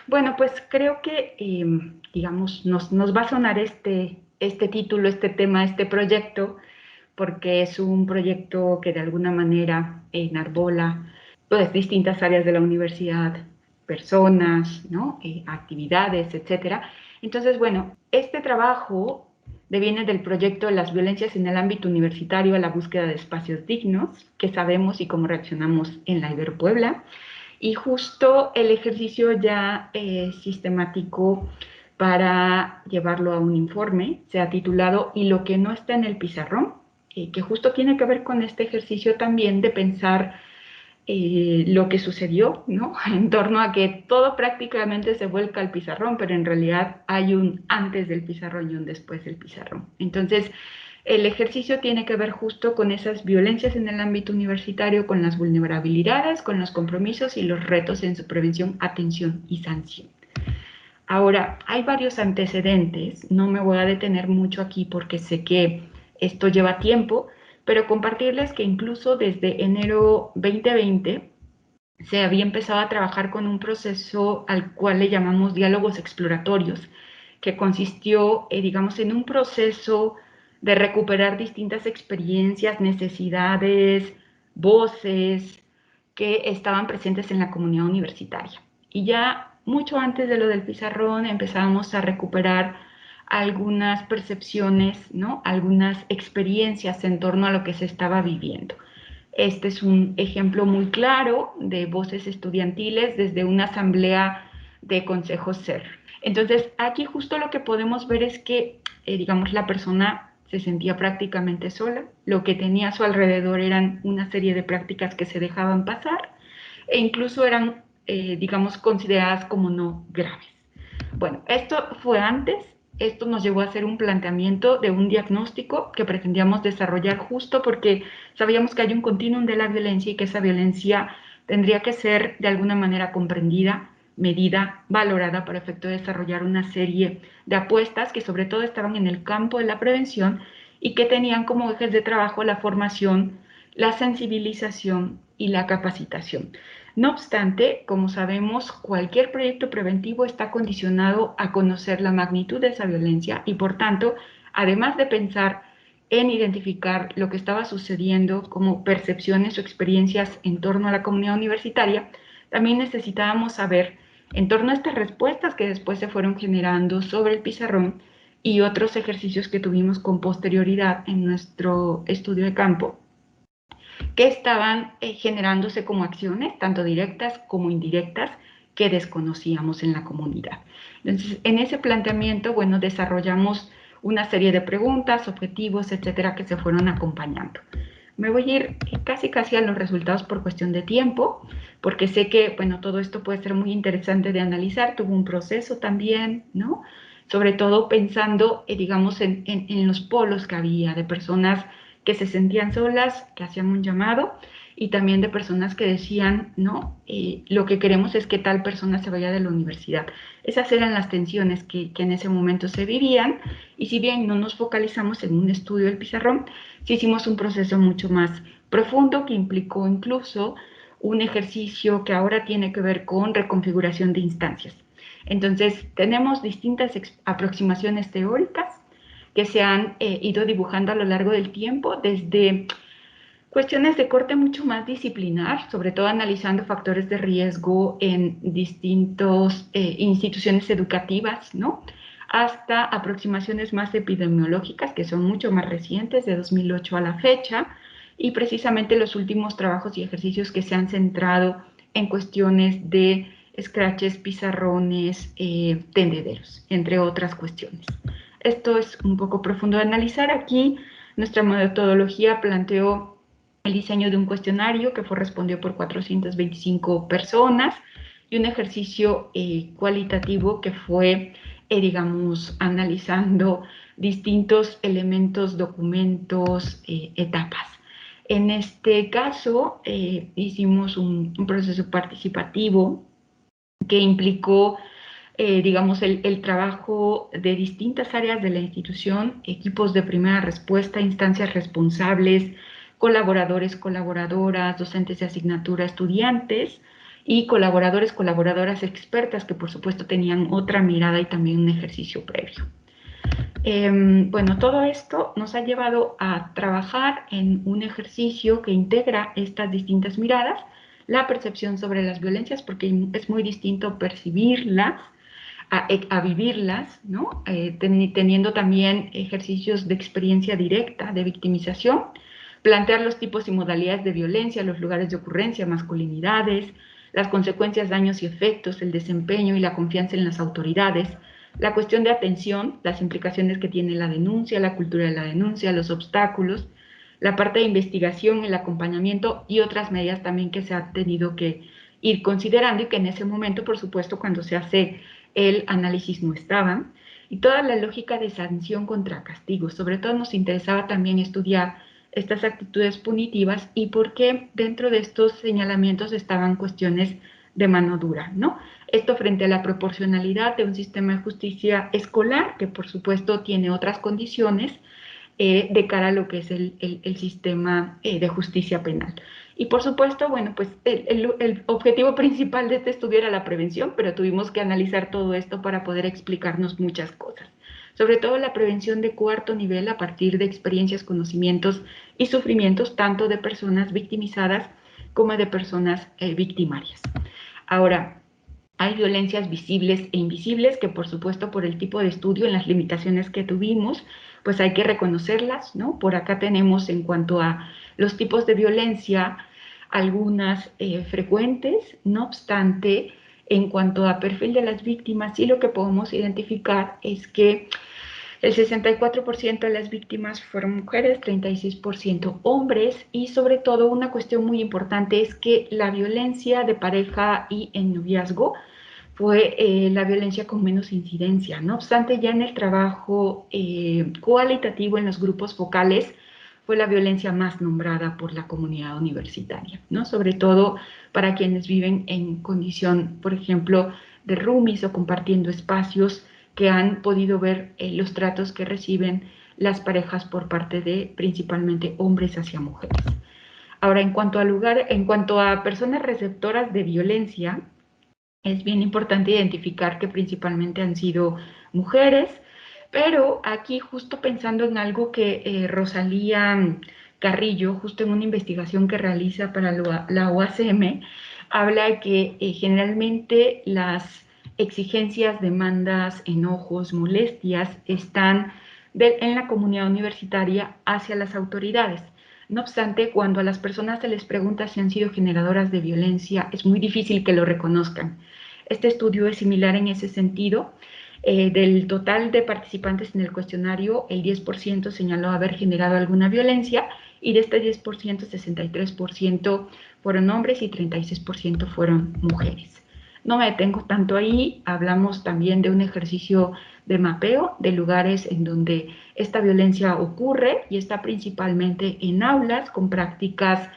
Bueno, pues creo que, digamos, nos va a sonar este título, este tema, este proyecto, porque es un proyecto que de alguna manera enarbola pues, distintas áreas de la universidad, personas, ¿no? Actividades, etcétera. Entonces, bueno, este trabajo deviene del proyecto Las violencias en el ámbito universitario a la búsqueda de espacios dignos, que sabemos y cómo reaccionamos en la Ibero Puebla. Y justo el ejercicio ya sistemático para llevarlo a un informe se ha titulado "Y lo que no está en el pizarrón", que justo tiene que ver con este ejercicio también de pensar lo que sucedió, ¿no? En torno a que todo prácticamente se vuelca al pizarrón, pero en realidad hay un antes del pizarrón y un después del pizarrón. Entonces, el ejercicio tiene que ver justo con esas violencias en el ámbito universitario, con las vulnerabilidades, con los compromisos y los retos en su prevención, atención y sanción. Ahora, hay varios antecedentes, no me voy a detener mucho aquí porque sé que esto lleva tiempo, pero compartirles que incluso desde enero 2020 se había empezado a trabajar con un proceso al cual le llamamos diálogos exploratorios, que consistió, digamos, en un proceso de recuperar distintas experiencias, necesidades, voces que estaban presentes en la comunidad universitaria. Y ya mucho antes de lo del pizarrón empezábamos a recuperar algunas percepciones, ¿no? Algunas experiencias en torno a lo que se estaba viviendo. Este es un ejemplo muy claro de voces estudiantiles desde una asamblea de consejos SER. Entonces, aquí justo lo que podemos ver es que, digamos, la persona se sentía prácticamente sola, lo que tenía a su alrededor eran una serie de prácticas que se dejaban pasar e incluso eran, digamos, consideradas como no graves. Bueno, esto fue antes, esto nos llevó a hacer un planteamiento de un diagnóstico que pretendíamos desarrollar justo porque sabíamos que hay un continuum de la violencia y que esa violencia tendría que ser de alguna manera comprendida, medida, valorada para efecto de desarrollar una serie de apuestas que sobre todo estaban en el campo de la prevención y que tenían como ejes de trabajo la formación, la sensibilización y la capacitación. No obstante, como sabemos, cualquier proyecto preventivo está condicionado a conocer la magnitud de esa violencia y, por tanto, además de pensar en identificar lo que estaba sucediendo como percepciones o experiencias en torno a la comunidad universitaria, también necesitábamos saber, en torno a estas respuestas que después se fueron generando sobre el pizarrón y otros ejercicios que tuvimos con posterioridad en nuestro estudio de campo, que estaban generándose como acciones, tanto directas como indirectas, que desconocíamos en la comunidad. Entonces, en ese planteamiento, bueno, desarrollamos una serie de preguntas, objetivos, etcétera, que se fueron acompañando. Me voy a ir casi a los resultados por cuestión de tiempo, porque sé que, bueno, todo esto puede ser muy interesante de analizar, tuvo un proceso también, ¿no? Sobre todo pensando, digamos, en los polos que había de personas que se sentían solas, que hacían un llamado, y también de personas que decían, no, lo que queremos es que tal persona se vaya de la universidad. Esas eran las tensiones que en ese momento se vivían, y si bien no nos focalizamos en un estudio del pizarrón, sí hicimos un proceso mucho más profundo que implicó incluso un ejercicio que ahora tiene que ver con reconfiguración de instancias. Entonces, tenemos distintas aproximaciones teóricas que se han ido dibujando a lo largo del tiempo, desde cuestiones de corte mucho más disciplinar, sobre todo analizando factores de riesgo en distintas instituciones educativas, ¿no? Hasta aproximaciones más epidemiológicas, que son mucho más recientes, de 2008 a la fecha, y precisamente los últimos trabajos y ejercicios que se han centrado en cuestiones de scratches, pizarrones, tendederos, entre otras cuestiones. Esto es un poco profundo de analizar. Aquí nuestra metodología planteó el diseño de un cuestionario que fue respondido por 425 personas y un ejercicio cualitativo que fue, digamos, analizando distintos elementos, documentos, etapas. En este caso, hicimos un proceso participativo que implicó digamos, el trabajo de distintas áreas de la institución, equipos de primera respuesta, instancias responsables, colaboradores, colaboradoras, docentes de asignatura, estudiantes, y colaboradores, colaboradoras expertas que por supuesto tenían otra mirada y también un ejercicio previo. Bueno, todo esto nos ha llevado a trabajar en un ejercicio que integra estas distintas miradas, la percepción sobre las violencias, porque es muy distinto percibirlas a vivirlas, ¿no? Teniendo también ejercicios de experiencia directa, de victimización, plantear los tipos y modalidades de violencia, los lugares de ocurrencia, masculinidades, las consecuencias, daños y efectos, el desempeño y la confianza en las autoridades, la cuestión de atención, las implicaciones que tiene la denuncia, la cultura de la denuncia, los obstáculos, la parte de investigación, el acompañamiento y otras medidas también que se ha tenido que ir considerando y que en ese momento, por supuesto, cuando se hace el análisis no estaban, y toda la lógica de sanción contra castigo. Sobre todo nos interesaba también estudiar estas actitudes punitivas y por qué dentro de estos señalamientos estaban cuestiones de mano dura, ¿no? Esto frente a la proporcionalidad de un sistema de justicia escolar, que por supuesto tiene otras condiciones, de cara a lo que es el sistema de justicia penal. Y por supuesto, bueno, pues el objetivo principal de este estudio era la prevención, pero tuvimos que analizar todo esto para poder explicarnos muchas cosas. Sobre todo la prevención de cuarto nivel a partir de experiencias, conocimientos y sufrimientos tanto de personas victimizadas como de personas victimarias. Ahora, hay violencias visibles e invisibles que por supuesto por el tipo de estudio en las limitaciones que tuvimos, pues hay que reconocerlas, ¿no? Por acá tenemos en cuanto a los tipos de violencia algunas frecuentes, no obstante, en cuanto a perfil de las víctimas, sí lo que podemos identificar es que el 64% de las víctimas fueron mujeres, 36% hombres y sobre todo una cuestión muy importante es que la violencia de pareja y en noviazgo fue la violencia con menos incidencia. No obstante, ya en el trabajo cualitativo en los grupos focales fue la violencia más nombrada por la comunidad universitaria, ¿no? Sobre todo para quienes viven en condición, por ejemplo, de roomies o compartiendo espacios que han podido ver los tratos que reciben las parejas por parte de principalmente hombres hacia mujeres. Ahora, en cuanto a personas receptoras de violencia, es bien importante identificar que principalmente han sido mujeres, pero aquí justo pensando en algo que Rosalía Carrillo, justo en una investigación que realiza para la UACM, habla de que generalmente las exigencias, demandas, enojos, molestias están en la comunidad universitaria hacia las autoridades. No obstante, cuando a las personas se les pregunta si han sido generadoras de violencia, es muy difícil que lo reconozcan. Este estudio es similar en ese sentido. Del total de participantes en el cuestionario, el 10% señaló haber generado alguna violencia y de este 10%, 63% fueron hombres y 36% fueron mujeres. No me detengo tanto ahí, hablamos también de un ejercicio de mapeo de lugares en donde esta violencia ocurre y está principalmente en aulas con prácticas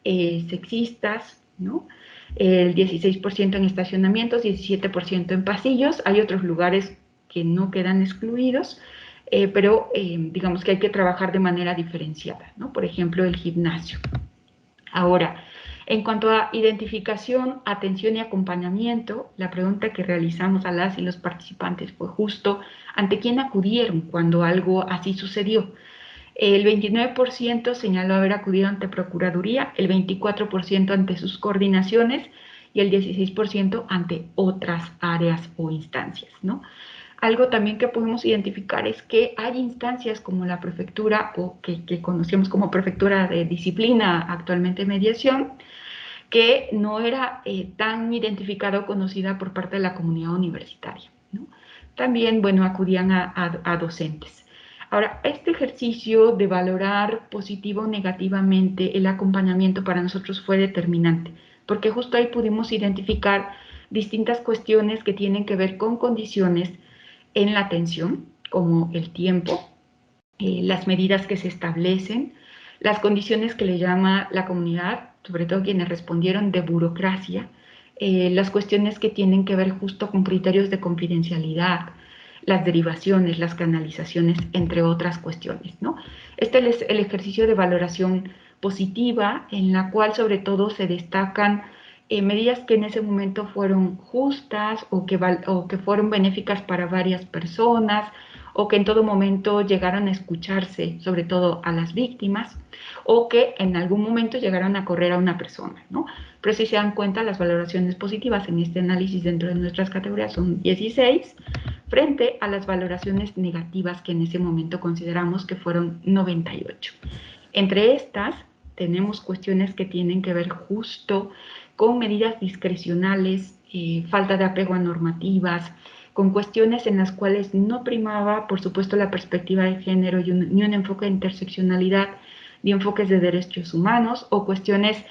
sexistas, ¿no? El 16% en estacionamientos, 17% en pasillos. Hay otros lugares que no quedan excluidos, pero digamos que hay que trabajar de manera diferenciada, ¿no? Por ejemplo, el gimnasio. Ahora, en cuanto a identificación, atención y acompañamiento, la pregunta que realizamos a las y los participantes fue justo ante quién acudieron cuando algo así sucedió. El 29% señaló haber acudido ante Procuraduría, el 24% ante sus coordinaciones y el 16% ante otras áreas o instancias, ¿no? Algo también que podemos identificar es que hay instancias como la prefectura o que conocemos como prefectura de disciplina, actualmente mediación, que no era tan identificada o conocida por parte de la comunidad universitaria, ¿no? También, bueno, acudían a docentes. Ahora, este ejercicio de valorar positivo o negativamente el acompañamiento para nosotros fue determinante, porque justo ahí pudimos identificar distintas cuestiones que tienen que ver con condiciones en la atención, como el tiempo, las medidas que se establecen, las condiciones que le llama la comunidad, sobre todo quienes respondieron, de burocracia, las cuestiones que tienen que ver justo con criterios de confidencialidad, las derivaciones, las canalizaciones, entre otras cuestiones, ¿no? Este es el ejercicio de valoración positiva, en la cual sobre todo se destacan medidas que en ese momento fueron justas o que fueron benéficas para varias personas o que en todo momento llegaron a escucharse, sobre todo a las víctimas, o que en algún momento llegaron a correr a una persona, ¿no? Pero si se dan cuenta, las valoraciones positivas en este análisis dentro de nuestras categorías son 16, frente a las valoraciones negativas que en ese momento consideramos que fueron 98. Entre estas, tenemos cuestiones que tienen que ver justo con medidas discrecionales, falta de apego a normativas, con cuestiones en las cuales no primaba, por supuesto, la perspectiva de género ni un enfoque de interseccionalidad, ni enfoques de derechos humanos, o cuestiones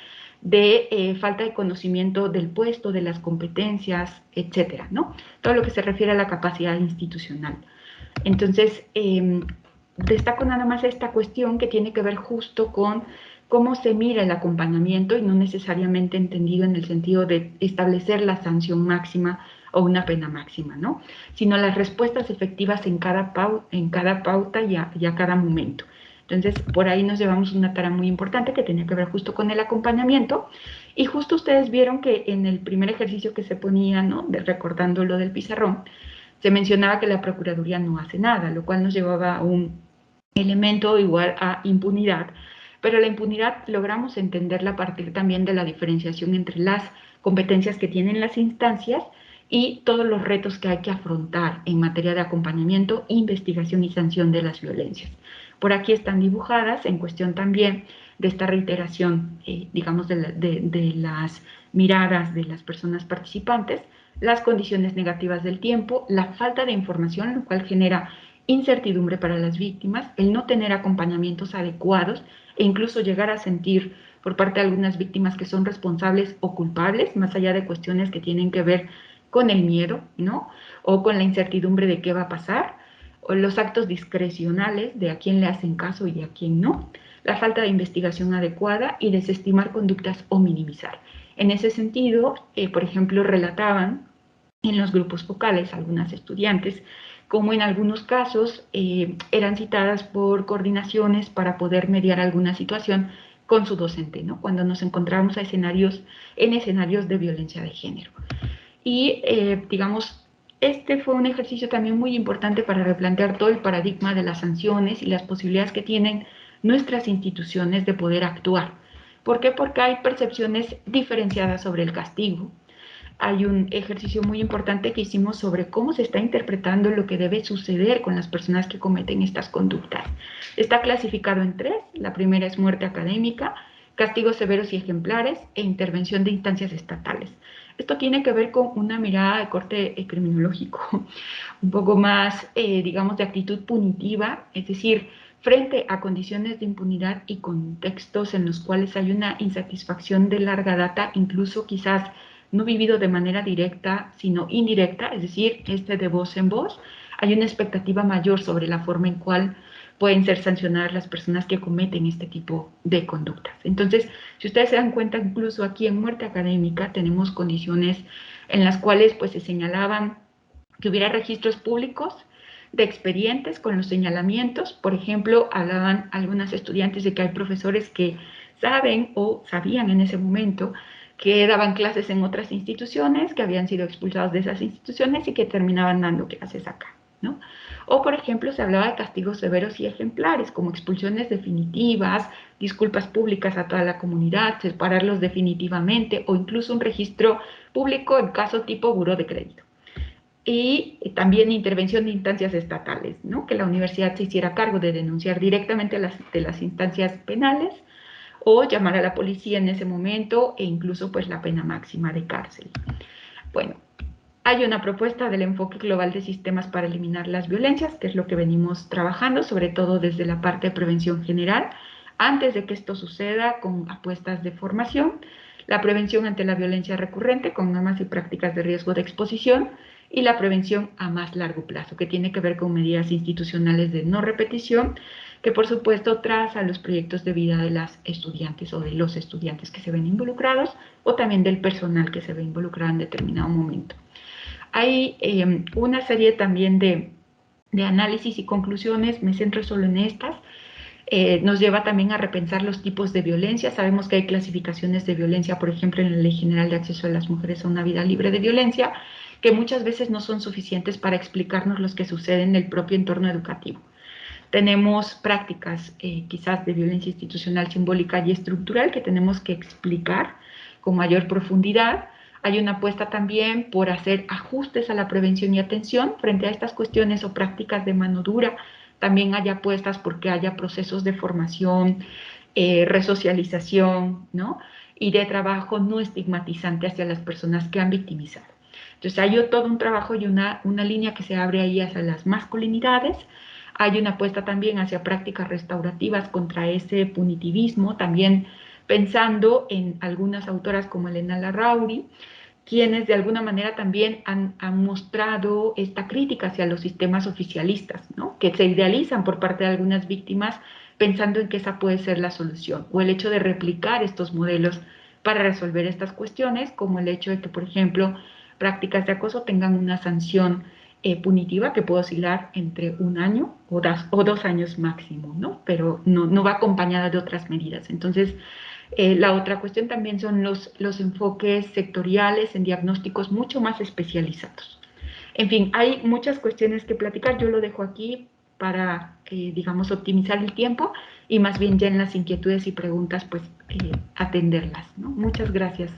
de falta de conocimiento del puesto, de las competencias, etcétera, ¿no? Todo lo que se refiere a la capacidad institucional. Entonces, destaco nada más esta cuestión que tiene que ver justo con cómo se mira el acompañamiento y no necesariamente entendido en el sentido de establecer la sanción máxima o una pena máxima, ¿no? Sino las respuestas efectivas en cada pauta y a cada momento. Entonces, por ahí nos llevamos una tarea muy importante que tenía que ver justo con el acompañamiento. Y justo ustedes vieron que en el primer ejercicio que se ponía, ¿no? Recordando lo del pizarrón, se mencionaba que la Procuraduría no hace nada, lo cual nos llevaba a un elemento igual a impunidad. Pero la impunidad logramos entenderla a partir también de la diferenciación entre las competencias que tienen las instancias y todos los retos que hay que afrontar en materia de acompañamiento, investigación y sanción de las violencias. Por aquí están dibujadas en cuestión también de esta reiteración, digamos, de las miradas de las personas participantes, las condiciones negativas del tiempo, la falta de información, lo cual genera incertidumbre para las víctimas, el no tener acompañamientos adecuados e incluso llegar a sentir por parte de algunas víctimas que son responsables o culpables, más allá de cuestiones que tienen que ver con el miedo, ¿no? O con la incertidumbre de qué va a pasar, o los actos discrecionales de a quién le hacen caso y a quién no, la falta de investigación adecuada y desestimar conductas o minimizar. En ese sentido, por ejemplo, relataban en los grupos focales algunas estudiantes como en algunos casos eran citadas por coordinaciones para poder mediar alguna situación con su docente, ¿no? Cuando nos encontramos en escenarios de violencia de género. Y, digamos, este fue un ejercicio también muy importante para replantear todo el paradigma de las sanciones y las posibilidades que tienen nuestras instituciones de poder actuar. ¿Por qué? Porque hay percepciones diferenciadas sobre el castigo. Hay un ejercicio muy importante que hicimos sobre cómo se está interpretando lo que debe suceder con las personas que cometen estas conductas. Está clasificado en 3. La primera es muerte académica, castigos severos y ejemplares e intervención de instancias estatales. Esto tiene que ver con una mirada de corte criminológico, un poco más, digamos, de actitud punitiva, es decir, frente a condiciones de impunidad y contextos en los cuales hay una insatisfacción de larga data, incluso quizás no vivido de manera directa, sino indirecta, es decir, de voz en voz, hay una expectativa mayor sobre la forma en cual pueden ser sancionadas las personas que cometen este tipo de conductas. Entonces, si ustedes se dan cuenta, incluso aquí en muerte académica tenemos condiciones en las cuales pues, se señalaban que hubiera registros públicos de expedientes con los señalamientos. Por ejemplo, hablaban algunas estudiantes de que hay profesores que saben o sabían en ese momento que daban clases en otras instituciones, que habían sido expulsados de esas instituciones y que terminaban dando clases acá, ¿no? O, por ejemplo, se hablaba de castigos severos y ejemplares, como expulsiones definitivas, disculpas públicas a toda la comunidad, separarlos definitivamente, o incluso un registro público en caso tipo buró de crédito. Y también intervención de instancias estatales, ¿no? Que la universidad se hiciera cargo de denunciar directamente de las instancias penales, o llamar a la policía en ese momento e incluso pues la pena máxima de cárcel. Bueno, hay una propuesta del enfoque global de sistemas para eliminar las violencias, que es lo que venimos trabajando, sobre todo desde la parte de prevención general, antes de que esto suceda, con apuestas de formación, la prevención ante la violencia recurrente con normas y prácticas de riesgo de exposición, y la prevención a más largo plazo, que tiene que ver con medidas institucionales de no repetición, que por supuesto traza los proyectos de vida de las estudiantes o de los estudiantes que se ven involucrados, o también del personal que se ve involucrado en determinado momento. Hay una serie también de análisis y conclusiones, me centro solo en estas, Nos lleva también a repensar los tipos de violencia. Sabemos que hay clasificaciones de violencia, por ejemplo, en la Ley General de Acceso de las Mujeres a una Vida Libre de Violencia, que muchas veces no son suficientes para explicarnos lo que sucede en el propio entorno educativo. Tenemos prácticas quizás de violencia institucional, simbólica y estructural que tenemos que explicar con mayor profundidad. Hay una apuesta también por hacer ajustes a la prevención y atención frente a estas cuestiones o prácticas de mano dura. También hay apuestas porque haya procesos de formación, resocialización, ¿no? Y de trabajo no estigmatizante hacia las personas que han victimizado. Entonces hay todo un trabajo y una línea que se abre ahí hacia las masculinidades. Hay una apuesta también hacia prácticas restaurativas contra ese punitivismo, también pensando en algunas autoras como Elena Larrauri, quienes de alguna manera también han mostrado esta crítica hacia los sistemas oficialistas, ¿no? Que se idealizan por parte de algunas víctimas pensando en que esa puede ser la solución, o el hecho de replicar estos modelos para resolver estas cuestiones, como el hecho de que, por ejemplo, prácticas de acoso tengan una sanción punitiva que puede oscilar entre 1 año o 2 años máximo, ¿no? Pero no va acompañada de otras medidas. Entonces, la otra cuestión también son los enfoques sectoriales en diagnósticos mucho más especializados. En fin, hay muchas cuestiones que platicar. Yo lo dejo aquí para, digamos, optimizar el tiempo y más bien ya en las inquietudes y preguntas, pues, atenderlas, ¿no? Muchas gracias.